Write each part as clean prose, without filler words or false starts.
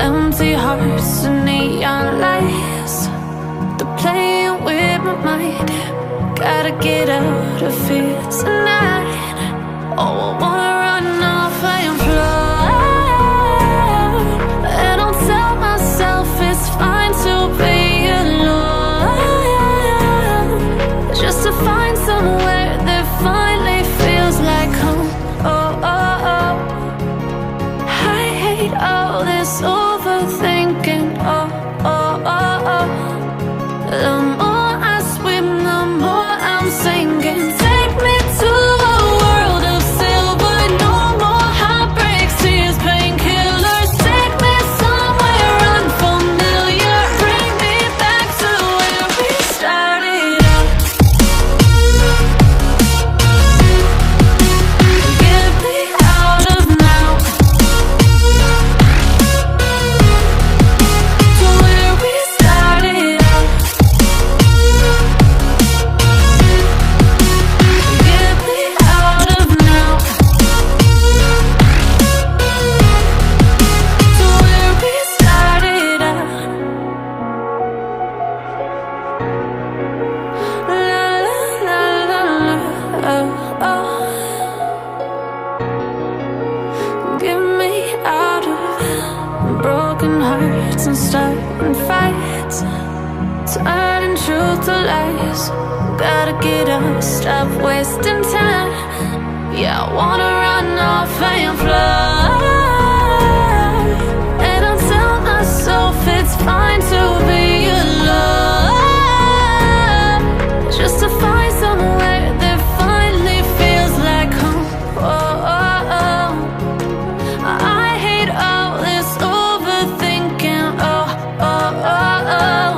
Empty hearts and neon lights, they're playing with my mind. Gotta get out of here tonight. Oh, I wanna run off and fly, and I'll tell myself it's fine to be alone, just to find somewhere that finally feels like home. Oh, oh, oh. I hate all this overthinking. Oh, oh, oh, oh. The more I swim, the more I'm sinking. Take me to a world of silver. No more heartbreaks, tears, painkillers. Take me somewhere unfamiliar. Bring me back to where we started out. Get me out of now, to where we started out. Get me out of now, to where we started out. La la la la la, oh, oh. Get me out of broken hearts and starting fights, turning truth to lies. Gotta get up, stop wasting time. Yeah, I wanna run off and fly, and I'll tell myself it's fine to be alone, just to find somewhere that finally feels like home. Oh, oh, oh. I hate all this overthinking. Oh, oh, oh, oh.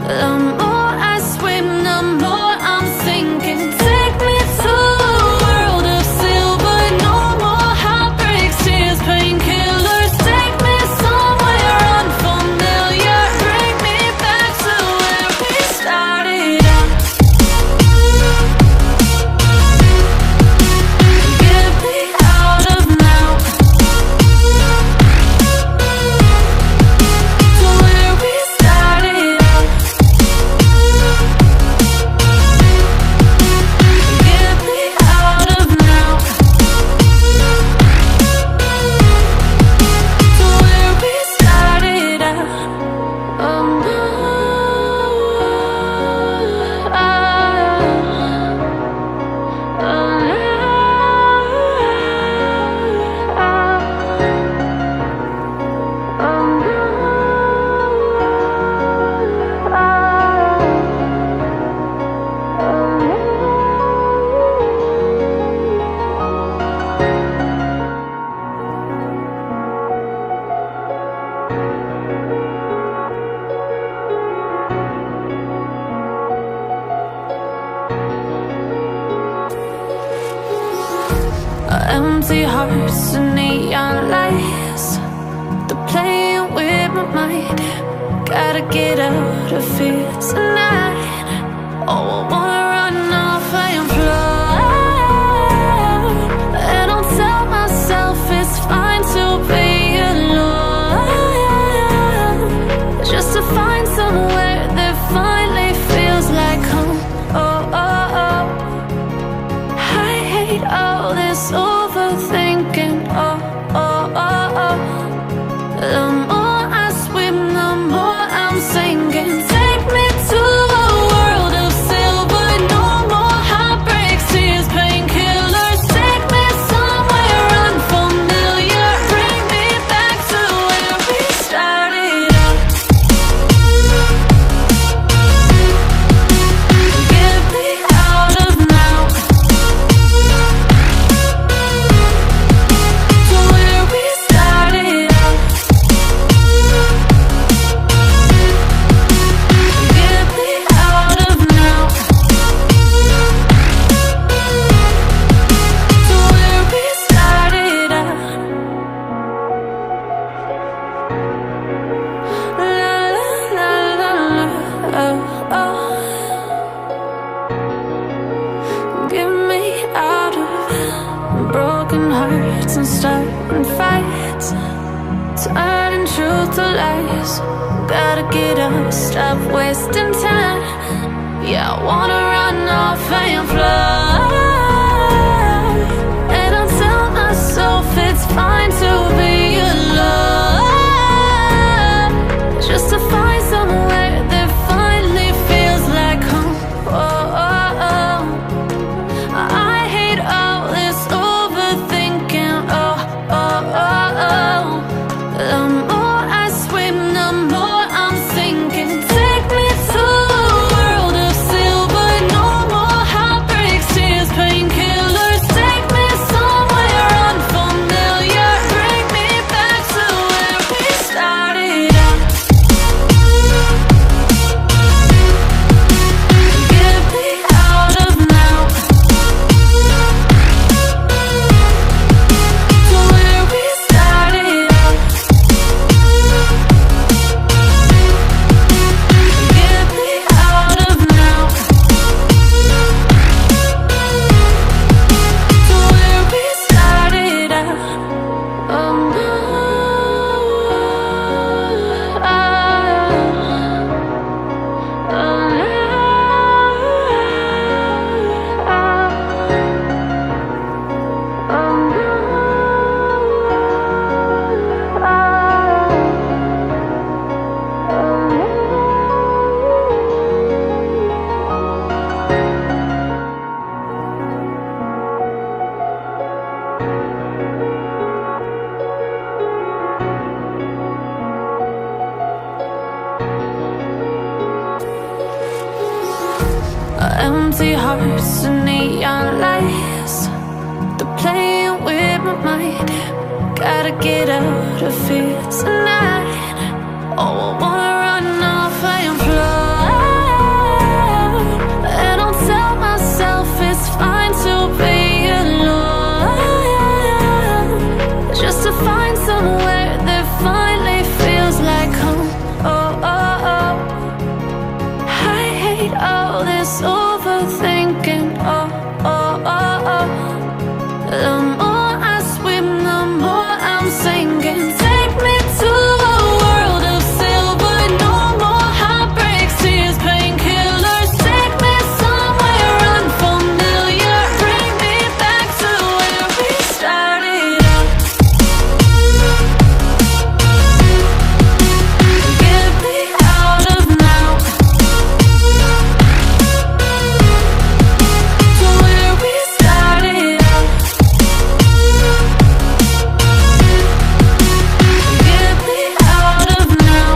The more I swim, the more I'm sinking. Take me to a world of silver. No more heartbreaks, tears, painkillers. Take me somewhere unfamiliar. Bring me back to where we started out. Get me out of now, to where we started out. Get me out of now, to where we started out. Oh no, empty hearts and neon lights, they're playing with my mind. Gotta get out of here tonight. Oh, I wanna run off and fly, and I'll tell myself it's fine to be alone, just to find somewhere that finally feels like home. Oh, oh, oh. I hate all this overthinking. Oh, oh, oh, oh. The more I swim, the more I'm sinking. Take me to a world of silver. to lies. Gotta get up, stop wasting time. Yeah, I wanna run off and fly. And I'll tell myself it's fine to be alone, just to find somewhere that finally feels like home. Oh, oh, oh. I hate all this overthinking. Oh, oh, oh, oh. The more I swim, the more I'm sinking. Take me to a world of silver. No more heartbreaks, tears, painkillers. Take me somewhere unfamiliar. Bring me back to where we started out. Get me out of now, to where we started out. Get me out of now, to where we started out. Oh no, empty hearts and neon lights, they're playing with my mind. Gotta get out of here tonight. Oh, I wanna run off and fly. And I'll tell myself it's fine to be alone, just to find somewhere that finally feels like home. Oh, oh, oh. I hate all this overthinking. Oh, oh, oh, oh. The more I swim, the more I'm sinking. Take me to a world of silver. No more heartbreaks, tears, painkillers. Take me somewhere unfamiliar. Bring me back to where we started out. Get me out of now, to where we started out. Get me out of now,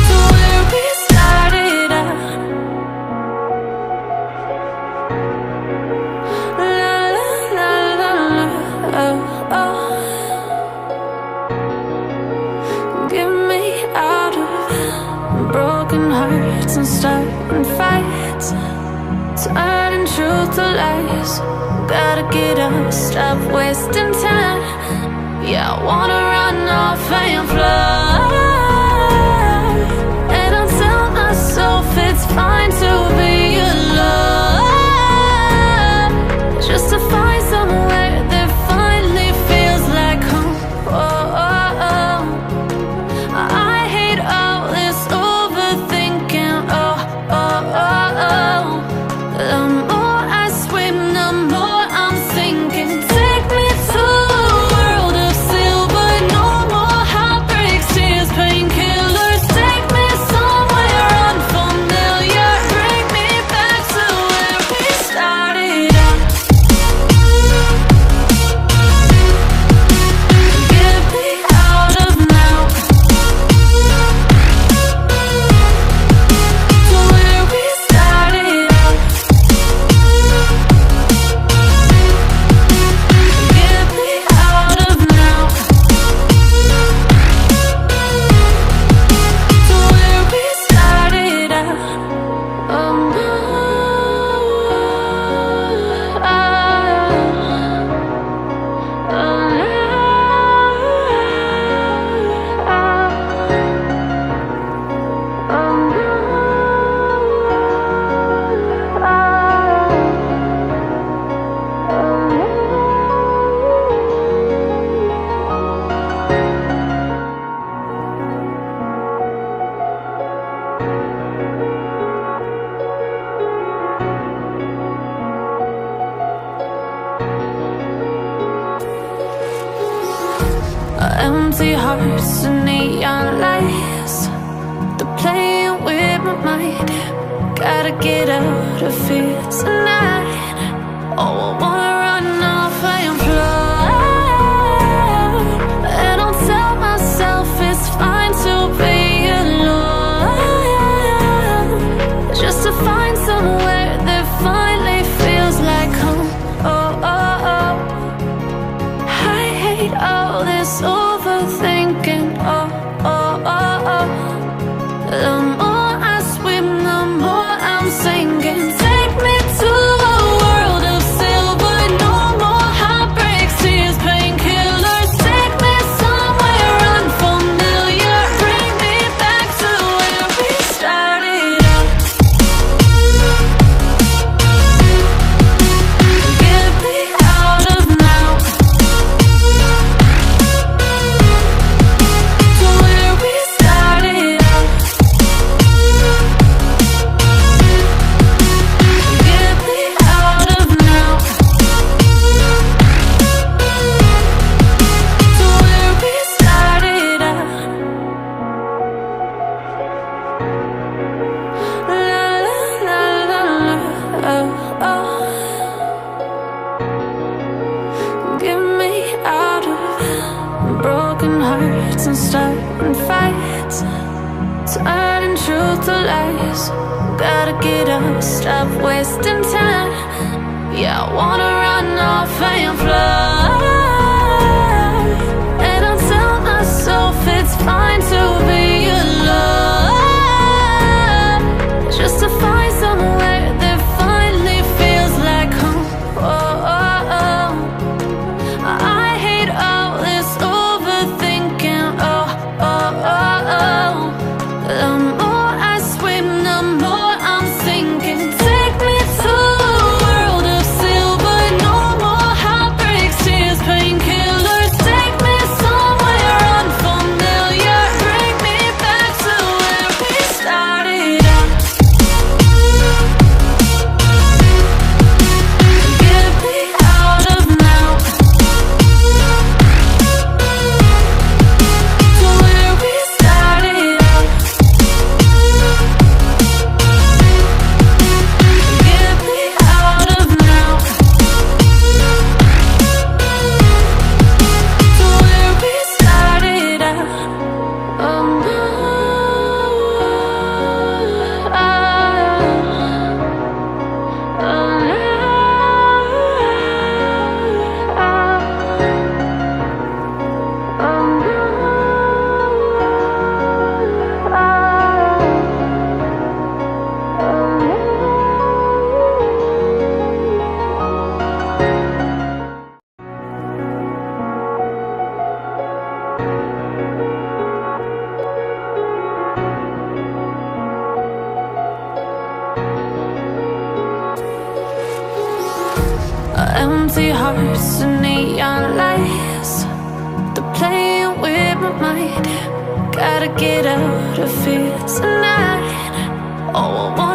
to where we started out. La la la la la, oh, oh. Get me out of broken hearts and starting fights, turning truth to lies. Gotta get up, stop wasting time. Yeah, I wanna run off and fly. And I'll tell myself it's fine to be alone, just to find somewhere that finally feels like home. Oh, oh, oh. I hate all this overthinking. Oh, oh, oh, oh. The more I swim, the more I'm sinking. Take me to a world of silver. No more heartbreaks, tears, painkillers. Take me somewhere unfamiliar. Bring me back to where we started out. Empty hearts and neon lights, they're playing with my mind. Gotta get out of here tonight. Oh, I wanna run off and fly, and I'll tell myself it's fine to be alone, just to find somewhere that finally feels like home. Oh, oh, oh. I hate all this overthinking. Oh, oh, oh, oh. The more I swim, the more I'm sinking. Take me to a world of silver. No more heartbreaks, tears, painkillers. Take me somewhere unfamiliar. Bring me back to where we started out. Get me out of now, to where we started out. Get me out of now, to where we started out. La la la la la, oh, oh. Get me out of broken hearts and starting fights, turning truth to lies. Gotta get up, stop wasting time. Yeah, I wanna run off and fly, and I'll tell myself it's fine to be alone, just to find somewhere that finally feels like home. Oh, oh, oh. I hate all this overthinking. Oh, oh, oh, oh. The more I swim, the more I'm sinking. Take me to a world of silver. No more heartbreaks, tears, painkillers. Take me somewhere unfamiliar. Bring me back to where we started out. Get me out of now, to where we started out. Get me out of now, to where we started out. Oh, no. Oh, empty hearts and neon lights, they're playing with my mind. Gotta get out of here tonight. Oh, I